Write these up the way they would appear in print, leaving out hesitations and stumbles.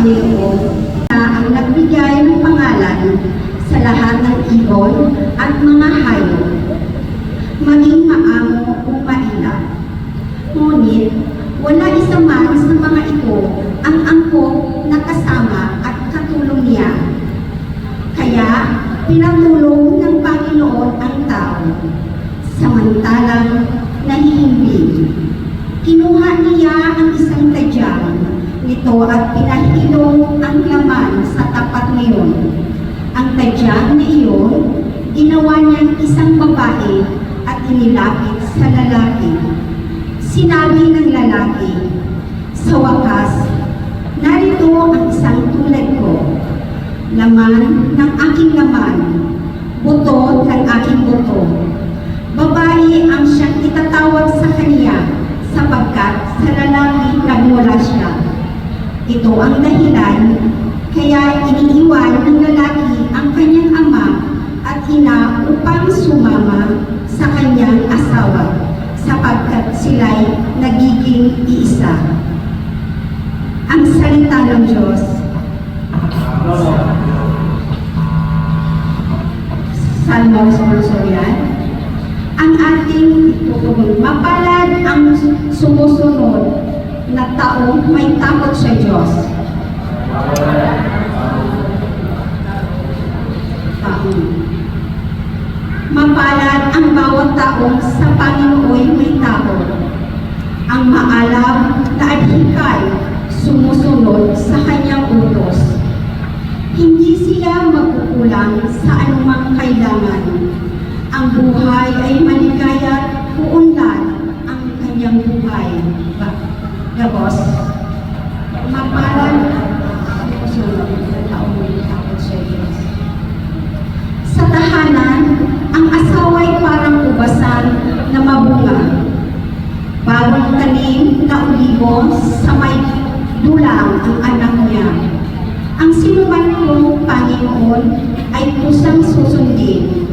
Panginoon na ang nagbigay ng pangalan sa lahat ng ibon at mga hayop, maging maamo o maila. Ngunit, wala isa man sa mga ito ang angkop na kasama at katulong niya. Kaya, pinatulong ng Panginoon ang tao, samantalang nahihimbing. Kinuha niya ang isang tadyang nito at pinahilong ang laman sa tapat ngayon. Ang tadyang na iyon, ginawa niyang isang babae at inilapit sa lalaki. Sinabi ng lalaki, sa wakas, narito ang isang tulad ko, laman ng aking laman, buto ng aking buto. Babae ang siyang itatawag sa kaniya, sapagkat sa lalaki nagmula siya. Ito ang dahilan, kaya iniiwan ng lalaki ang kanyang ama at ina upang sumama sa kanyang asawa, sapagkat sila'y nagiging iisa. Ang salita ng Diyos. Salmo yan. Ang ating itutugon, mapalad ang sumusunod na taong may takot sa Diyos. Mapalad ang bawat taong sa Panginoon may takot. Ang maalam na adhikay sumusunod sa kanyang utos. Hindi siya magkukulang sa anumang kailangan. Ang buhay ay maligaya, uunlad ang kanyang buhay. Gabos, mapalad sumusunod sa taong may takot sa Diyos. Sa tahanan, ang asawa'y parang ubasan na mabunga. Bagong tanim na ulibo sa may dulang ang anak niya. Ang sinuman kong Panginoon ay kusang susundin.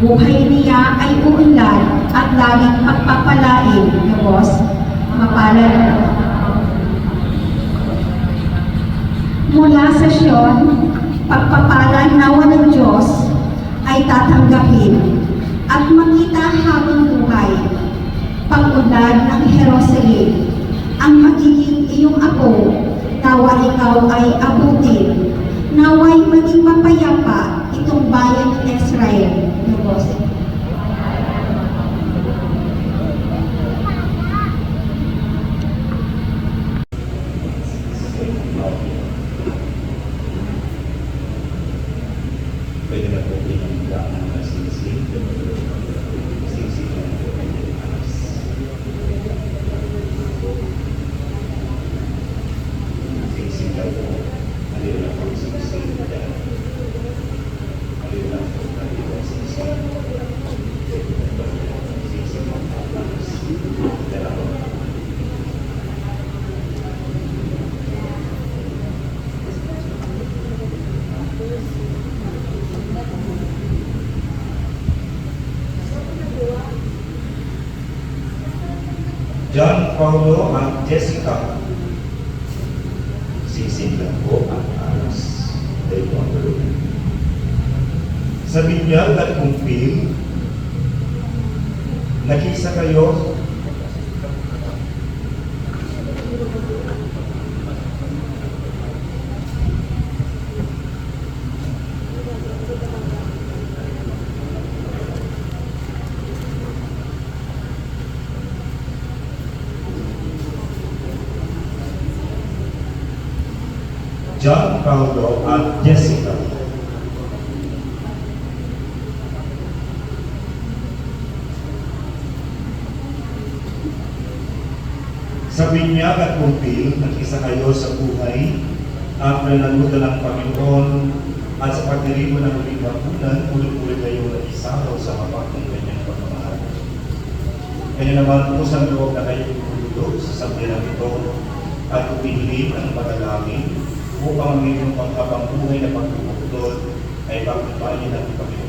Buhay niya ay uunlad at laging pagpapalain. Tapos, mapalad. Mula sa Sion, pagpapala nawa ng Diyos ay tatanggapin at makita habang buhay. Pag-unlad ng Jerusalem, ang magiging iyong apo, nawa ikaw ay abutin, naway maging mapayapa itong bayan ng Israel. Pwede na po pinangga ng singsing. Singsing na po pwede alas. Singsing daw po. Aliw na po singsing. Aliw na po singsing. Singsing na po alas. Dalawa. John Paulo at Jessica. Singsing lang po at alas. Sa binyag at kumpil, nakisa kayo John Paulo at Jessica. Sa binyag at kumpil, nag-isa kayo sa buhay at nalalutan ng Panginoon at sa pagdiribo ng uling bakunan, ulit-ulit kayo nag-isaw sa habang ng kanyang pagmamahal. Kanya naman pusang loob na kayo itulog sa sambilang ito at upinilin ang panalangin upang ang inyong panghabang buhay na pagbubuktod ay pagpapain ng Panginoon.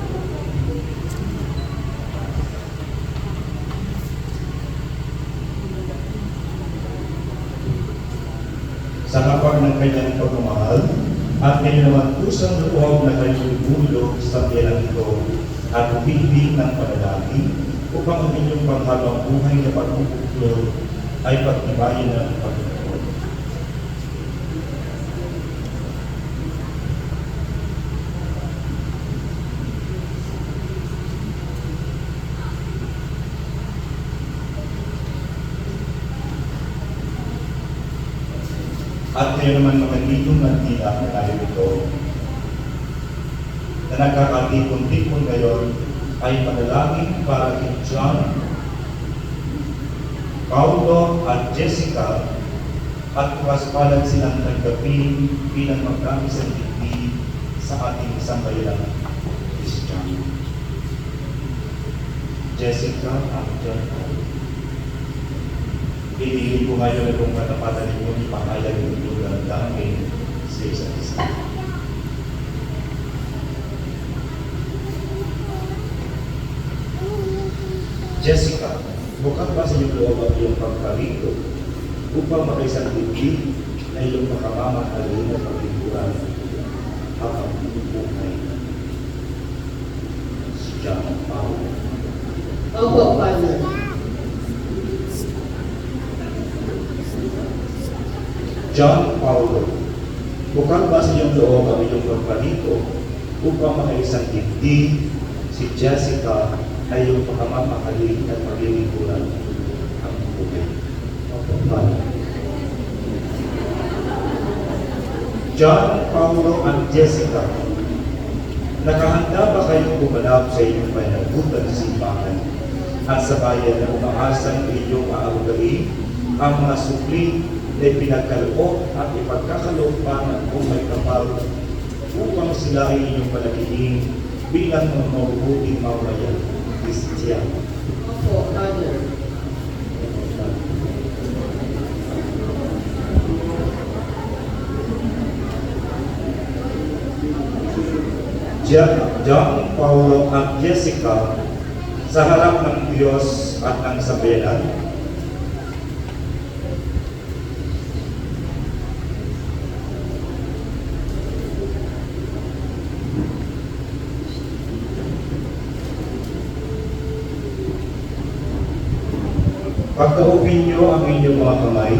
Sa kapag tawag ng kanyang pagmamahal at ngayon naman pusang loob na kanyang ibulog sa bilang ito at umibig ng panalangin upang ang inyong panghabang buhay na pagbubuklod ay pagtibayin ng Panginoon. At kayo naman mga nitong nagtila na tayo ito, na nagkakatipon-tipon ngayon ay panalangin para kay John, Paulo at Jessica at paspalan silang nagkapin bilang magkamisang digdi sa ating sambayanang Kristiyano. Jessica at John Paulo. Pinili ko ngayon na kung katapatan ninyo ipahayag ninyo ng dami sa isa't isa. Jessica, bukas ba sa iyong loob ang iyong pagkarito upang makaisang digdi na iyong makamamahalin at paglinturan habang buhay? Si John Paulo. Opo, Father. John Paulo, bukas ba sa iyong loob ang iyong pagkarito upang makaisang digdi si Jessica ay iyong makamamahalin at paglilingkuran ang buhay? Opo, Father. John, Paulo at Jessica, nakahanda ba kayong bumalap sa inyong panagutan sa simbahan at sa bayan na umaasang inyong aarugain ang mga supli na ipinagkaloob at ipagkakaloob pa ng buhay kapal upang sila ay inyong palakihin bilang mga mabubuting mamayan Kristiyano? Opo, Father. John, Paulo at Jessica, sa harap ng Diyos at ng sambayanan, pagkaupin niyo ang inyong mga kamay.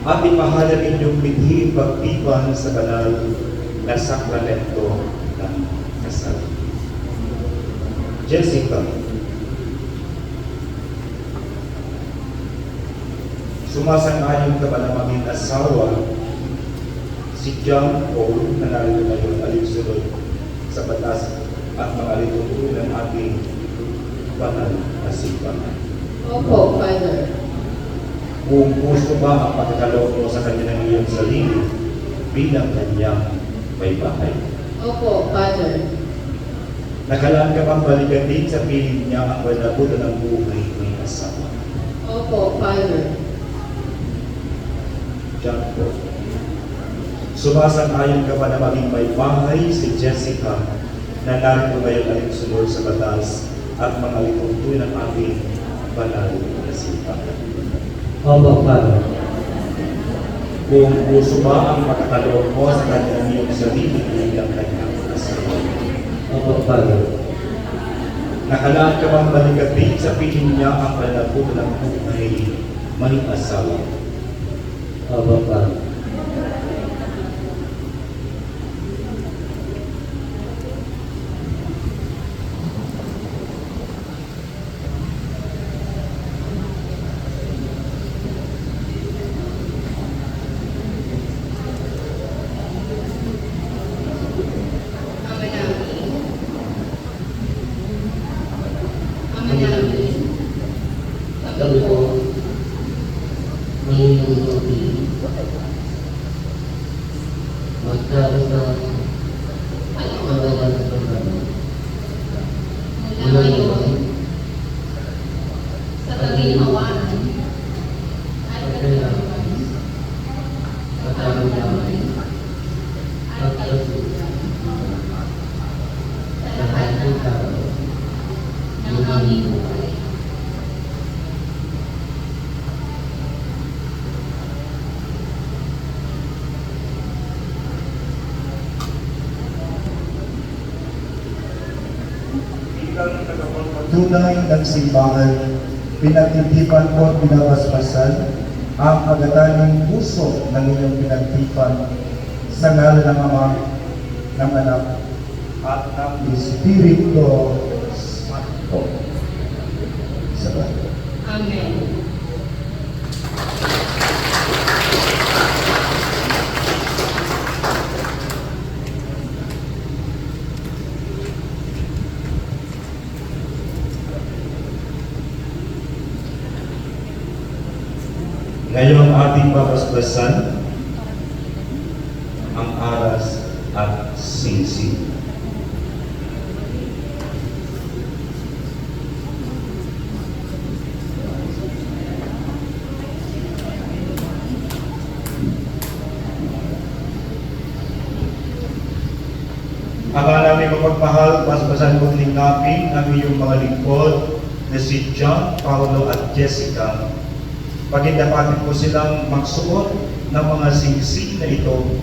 At ipahayag inyong binhi pagtipan sa banal na sakramento ng kasal. Jessica, sumasang-ayon ka ba na maging asawa si John Paul na narito ngayon alinsunod sa batas at mga alituntunin ng ating banal na simbahan? Opo, Father. Kung gusto ba ang pagkakaloob mo sa kanya ng iyong sarili bilang kanyang may bahay? Opo, Father. Nakalaan ka bang balikan din sa piling niya ang walabutan ng buhay may asawa? Opo, Father. John Paul, sumasang-ayon ka ba na maging may bahay si Jessica na narito ngayon alinsunod sa batas at mga lituntunin ng ating banal na simbahan? Opo, Father. Kung gusto ba ang pagkakaloob mo sa kanyang iyong sarili bilang kanyang asawa? Opo, Father. Nakalaan ka bang balikan sa piling niya ang panagutan ng buhay may asawa? Opo, Father. Kami po, Mayroong magkakasama sa kalaman sa pagkakas. Mula ngayon, sa kaginhawaan, at kailangan, sa karumahan, at kasusan, sa sa lahat ng tao, ng aming buhay. Bilang tagapagpatunay ng simbahan, pinagtitipan ko at binabasbasan ang agataning puso ng inyong pinagtipan sa ngalan ng Ama, ng Anak, at ng Espiritu Santo. Sabay. Amen. Ngayong ating babasbasan ang aras at singsing. Ama namin mapagmahal, basbasan mo lingapin ang iyong mga lingkod na si John, Paulo at Jessica. Pagindapatin po silang magsuot ng mga singsing na ito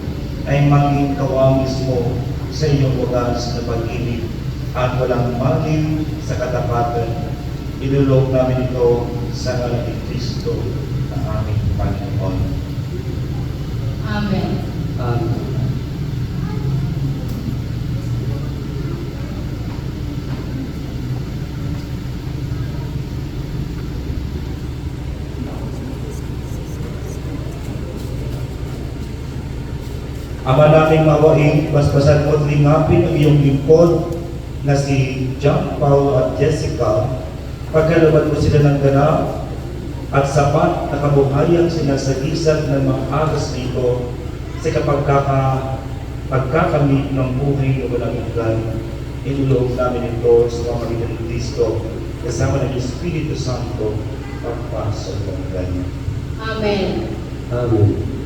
ay maging kawang mismo sa iyong wagas na pag-ibig at walang maliw sa katapatan. Ilulog namin ito sa ngalan ni Kristo na aming Panginoon. Amen. Amen. Ama naming mawaing, basbasan mo at lingapin ang iyong lingkod na si John, Paul at Jessica. Pagkalawat mo sila ng ganap at sapat na kabuhayang sinasagisag ng mga aras nito sa pagkakamit ng buhay na walang hanggan. Inulog namin ito sa pamamagitan ng Kristo kasama ng Espiritu Santo pagpasok ng hanggan. Amen. Amen.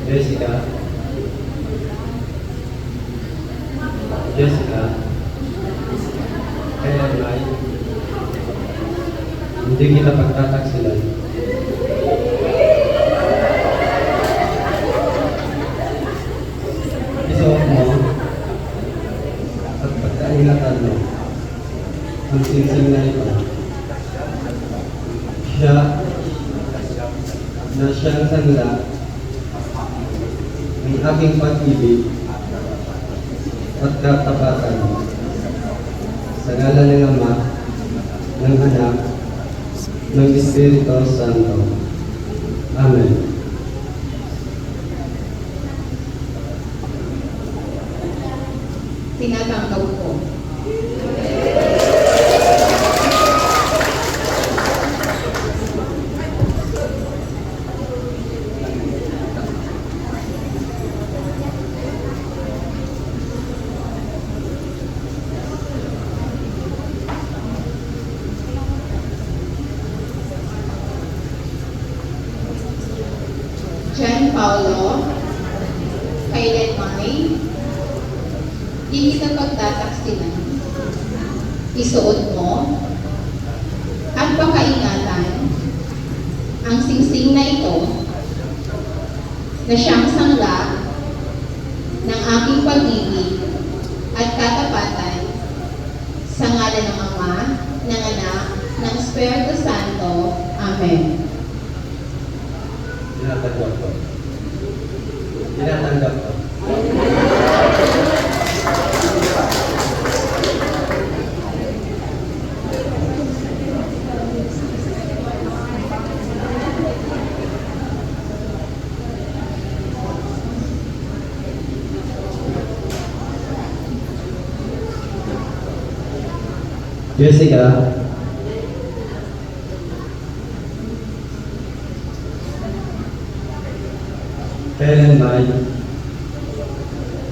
Jessica. Jessica. Kaya Nay, hindi kita pagtataksilan. Isuot mo at pagkaingatan mo ang singsing na ito. Siya na siyang sanla ang aking pag-ibig at katapatan sa ngalan ng Ama, ng Anak, ng Espiritu Santo. Amen. Tinatanggap ko. di kita pagtataksilan. Isuot mo at pakaingatan ang singsing na ito na siyang sangla ng aking pag-ibig at katapatan sa ngalan ng Ama, ng Anak, ng Espiritu Santo. Amen. Tinatanggap ko. Tinatanggap ko. Jessica, kailanman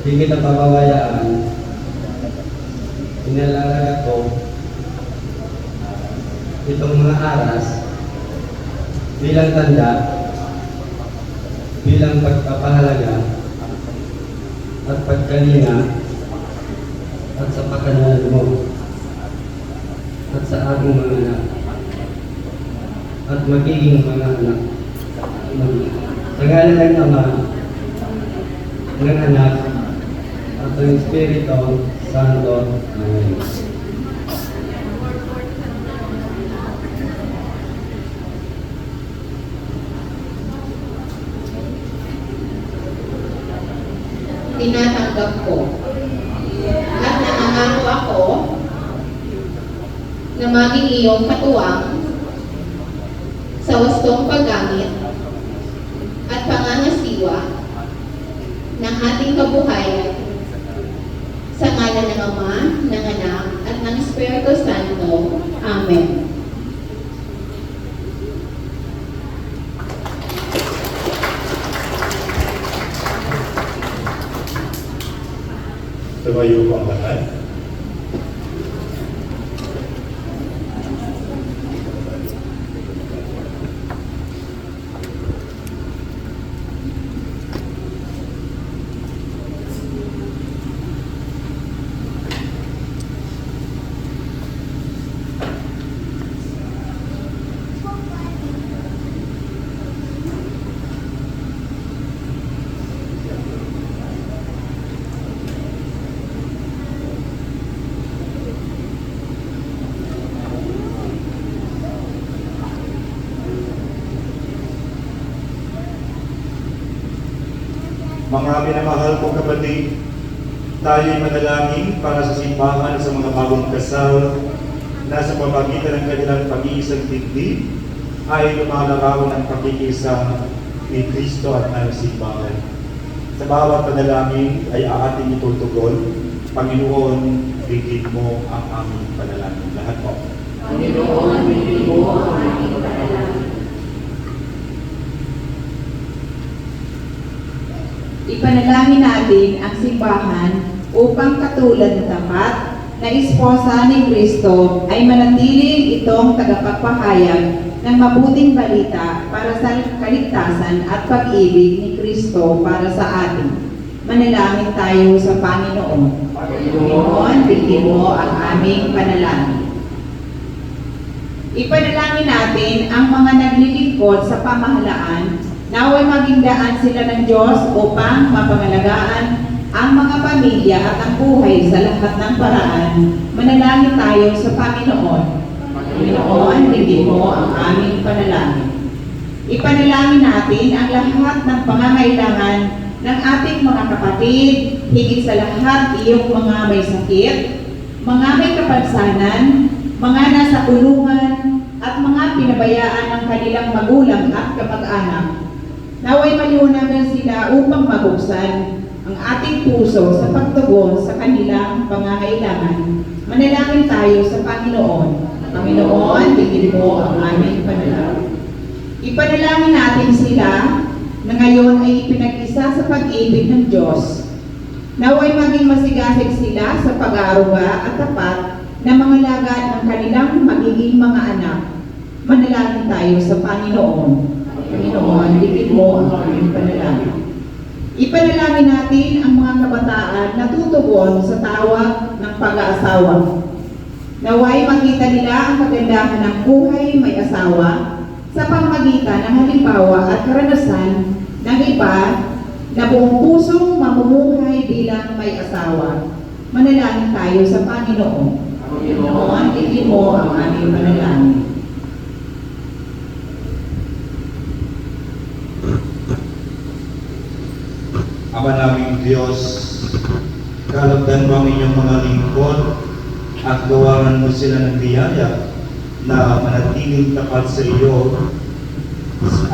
di kita papawayaan, inalalaga ko itong mga aras bilang tanda, bilang pagpapahalaga at pagkalinga at sa pagkanalan mo at sa aking mga anak at magiging mga anak. Sa ngalan ng Ama, ng Anak, at ng Espiritu Santo. Amen. Tinatanggap ko at nangangako ako na maging iyong katuwang sa wastong paggamit at pangangasiwa ng ating kabuhayan sa ngalan ng Ama, ng Anak, at ng Espiritu Santo. Amen. Tumayo po ang lahat. Mga minamahal kong kapatid, tayo'y manalangin para sa simbahan sa mga bagong kasal na sa pamagitan ng kanilang pag-iisang dibdib ay lumalarawan ang pakikisa ni Kristo at ng simbahan. Sa bawat panalangin ay ating itutugon, Panginoon, bigyan mo ang aming panalangin. Lahat po. Panginoon, bigyan mo ang aming panalangin. Ipanalangin natin ang simbahan upang katulad ng tapat na esposa ni Kristo ay manatiling itong tagapagpahayag ng mabuting balita para sa kaligtasan at pag-ibig ni Kristo para sa atin. Manalangin tayo sa Panginoon. Panginoon, bigyan mo ang aming panalangin. Ipanalangin natin ang mga naglilingkod sa pamahalaan. Naway maging daan sila ng Diyos upang mapangalagaan ang mga pamilya at ang buhay sa lahat ng paraan. Manalangin tayo sa Panginoon. Panginoon, bigyan mo ang aming panalangin. Ipanalangin natin ang lahat ng pangangailangan ng ating mga kapatid, higit sa lahat iyong mga may sakit, mga may kapansanan, mga nasa kulungan, at mga pinabayaan ng kanilang magulang at kamag-anak. Naway maliwanagan sila upang mabuksan ang ating puso sa pagtugon sa kanilang pangangailangan. Manalangin tayo sa Panginoon. Panginoon, bigyan mo ang aming panalangin. Ipanalangin natin sila na ngayon ay ipinag-isa sa pag-ibig ng Diyos. Naway maging masigasig sila sa pag-aaruga at tapat na mga lagat ng kanilang magiging mga anak. Manalangin tayo sa Panginoon. Panginoon, bigyan mo ang aming panalangin. Ipanalangin natin ang mga kabataan na tutugon sa tawag ng pag-aasawa. Naway makita nila ang kagandahan ng buhay may asawa sa pamamagitan ng halimbawa at karanasan ng iba na buong pusong mamumuhay bilang may asawa. Manalangin tayo sa Panginoon. Panginoon, tingin mo ang aming panalangin. Ama naming Diyos, kalagdan mo ang inyong mga lingkod at gawaran mo sila ng biyaya na manatiling tapat sa iyo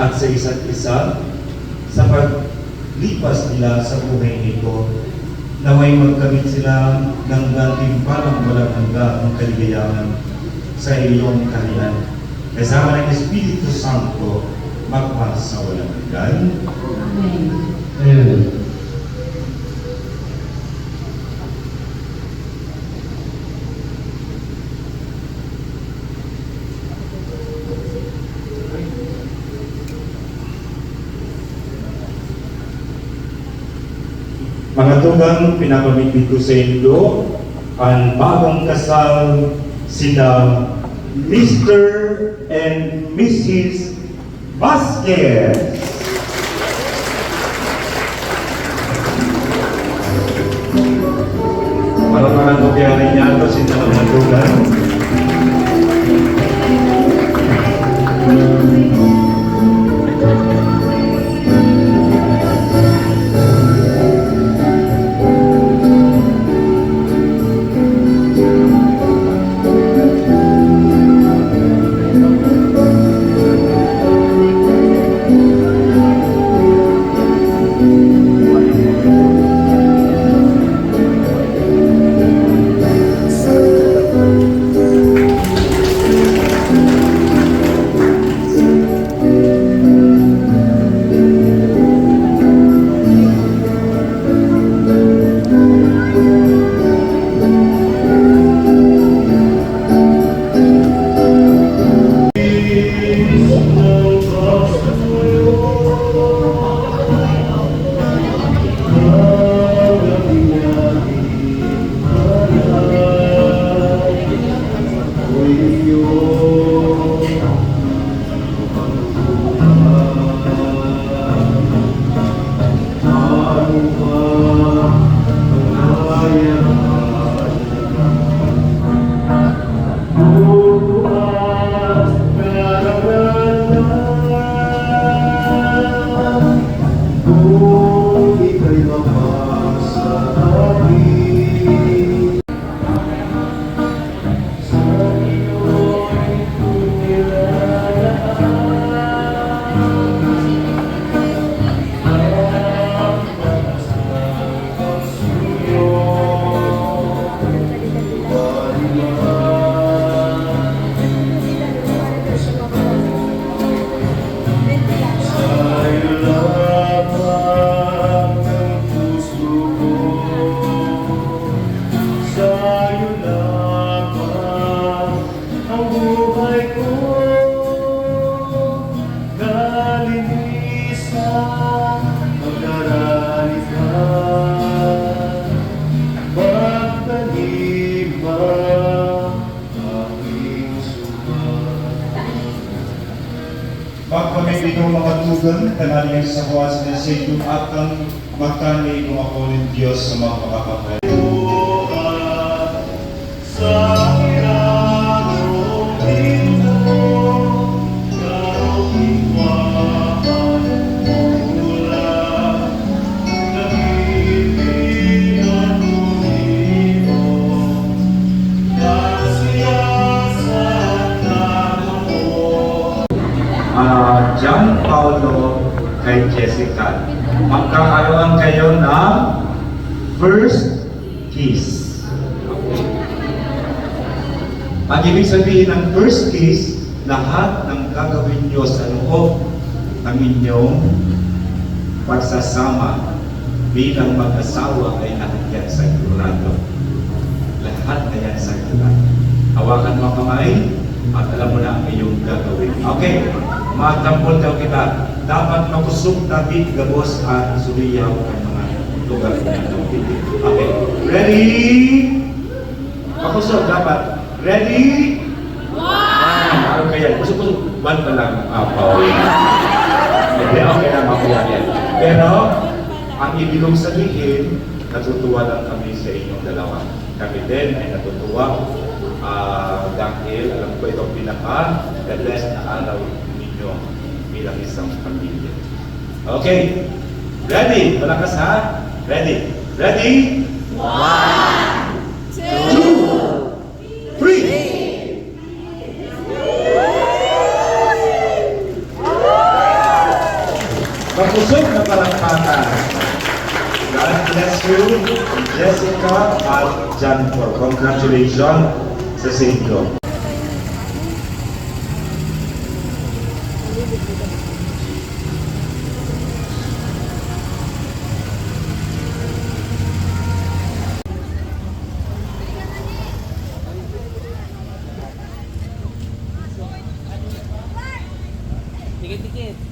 at sa isa't isa sa paglipas nila sa buhay nito. Naway magkamit sila ng gantimpalang walang hanggang kaligayahan sa iyong kaharian. Kasama ng Espiritu Santo, magpas sa walang hanggan. Amen. Amen. Mga tugang, pinapamigit ko sa inyo ang bagong kasal sina Mr. and Mrs. Vasquez. Para mga nobyarin niya ito sila mga tugang. Magpamibigong mga tugang, kanaliyang sa kawas ng Siyong at ang magkanay kung ako ng Diyos sa mga makakapay. Sa hirang ito, karong-iwahan mula, nag-ibigyan mo, kasiyasan mo. John Paulo kay Jessica. Magkakaroon kayo ng first kiss. Okay. Ang ibig sabihin ng first kiss, lahat ng gagawin nyo sa loob ng inyong pagsasama bilang mag-asawa ay lahat yan sa sigurado. Lahat na yan sa sigurado. Hawakan mo kamay at alam mo na ang iyong gagawin. Okay, magtampol daw kita. dapat makusog David gabos ang suriyaw ang mga lugar niya. Okay, ready? Makusog dapat. Ready? Ano kaya? Kusog-kusog. One pa lang. Okay lang, makuha yan. Pero, ang ibig sabihin, natutuwa lang kami sa inyong dalawa. Kami din ay natutuwa dahil alam ko itong pinaka-the best na araw ninyo bilang isang pamilya. Okay, ready? Malakas ha? Ready? Ready? 1, 2, 3! Mapusog na palakpakan. God bless you, Jessica at Janfor. Congratulations sa Saint Dikit-dikit.